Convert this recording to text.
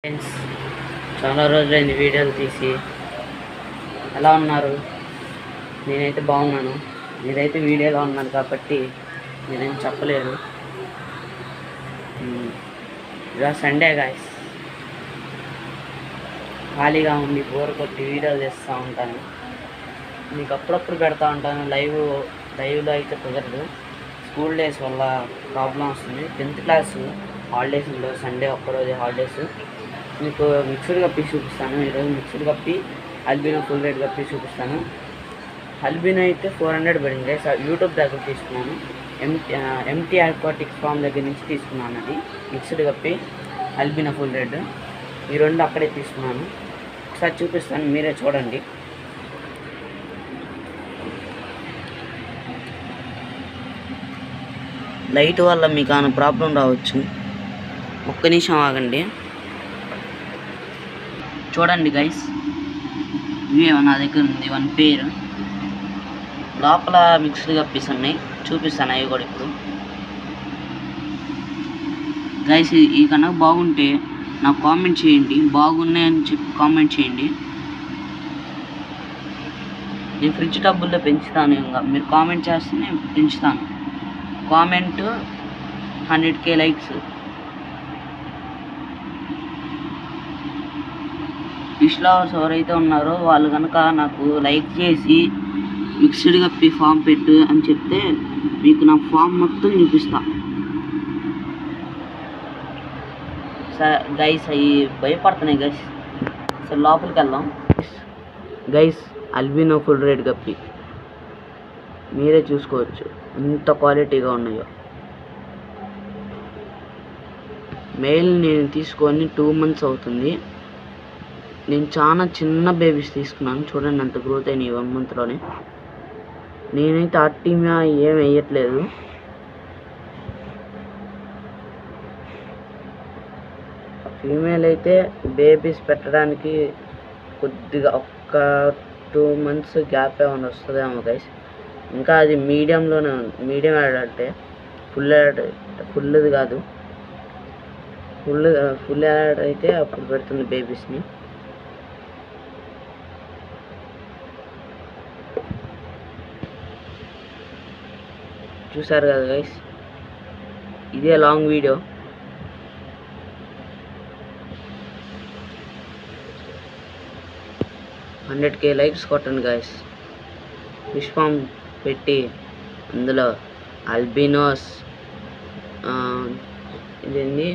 Friends, చాలా రోజులైంది వీడియోలు తీసి. ఎలా ఉన్నారు? నేనైతే బాగున్నాను. మీరైతే వీడియోలో ఉన్నారు కాబట్టి మీరేం చెప్పలేరు. ఇవాళ సండే గాయస్, ఖాళీగా ఉండి బోర్ కొట్టి వీడియోలు చేస్తూ ఉంటాను. మీకు అప్పుడప్పుడు పెడతా ఉంటాను. లైవ్లో అయితే కుదరదు. స్కూల్ డేస్ వల్ల ప్రాబ్లం వస్తుంది. 10th క్లాస్ హాలిడేస్ ఉండవు. సండే ఒక్కరోజు హాలిడేస్. మీకు మిక్స్డ్ కప్పి చూపిస్తాను. ఈరోజు మిక్స్డ్ కప్పి అల్బినో ఫుల్ రేట్ కప్పి చూపిస్తాను. అల్బినో అయితే 400 పడింది. యూట్యూబ్ దగ్గర తీసుకున్నాను. ఎంటీ ఆక్వాటిక్స్ ఫామ్ దగ్గర నుంచి తీసుకున్నాను. అది మిక్స్డ్ కప్పి అల్బినో ఫుల్ రేట్. ఈ రెండు అక్కడే తీసుకున్నాను. ఒకసారి చూపిస్తాను, మీరే చూడండి. లైట్ వల్ల మీకు ఏమైనా ప్రాబ్లం రావచ్చు. ఒక్క నిమిషం ఆగండి. చూడండి గైస్, ఇవే నా దగ్గర ఉంది 1 పేర్. లోపల మిక్స్డ్ కప్పీస్ ఉన్నాయి, చూపిస్తాను అవి కూడా ఇప్పుడు. గైస్, ఈ కనుక బాగుంటే నాకు కామెంట్ చేయండి. బాగున్నాయని చెప్పి కామెంట్ చేయండి. నేను ఫ్రిడ్జ్ టబ్బుల్లో పెంచుతాను. ఇంకా మీరు కామెంట్ చేస్తే నేను పెంచుతాను. Comment 100k likes. Fish lovers ఎవరైతే ఉన్నారో వాళ్ళు కనుక నాకు లైక్ చేసి మిక్స్డ్ కప్పి ఫామ్ పెట్టు అని చెప్తే మీకు నా ఫామ్ మొత్తం చూపిస్తా. గైస్, అవి భయపడుతున్నాయి గైస్. సరే లోపలికి వెళ్దాం. గైస్, అల్బినో ఫుల్ రేట్ కప్పి మీరే చూసుకోవచ్చు ఎంత క్వాలిటీగా ఉన్నాయో. మెయిల్ నేను తీసుకొని 2 months అవుతుంది. నేను చాలా చిన్న బేబీస్ తీసుకున్నాను. చూడండి అంత గ్రోత్ అయినాయి 1 monthలోనే. నేనైతే ఆర్టీమియా ఏం వేయట్లేదు. ఫీమేల్ అయితే బేబీస్ పెట్టడానికి కొద్దిగా ఒక్క 2 months గ్యాప్ ఏమైనా వస్తుందేమో గైస్. ఇంకా అది మీడియంలోనే ఉంది. మీడియం యాడ్ అంటే ఫుల్ది కాదు. ఫుల్ యాడ్ అయితే అప్పుడు పెడుతుంది బేబీస్ని. చూసారు కదా గైస్, ఇదే లాంగ్ వీడియో. $100k లైక్స్ కొట్టండి గైస్. ఫిష్ ఫామ్ పెట్టి అందులో అల్బినోస్ ఇదేంది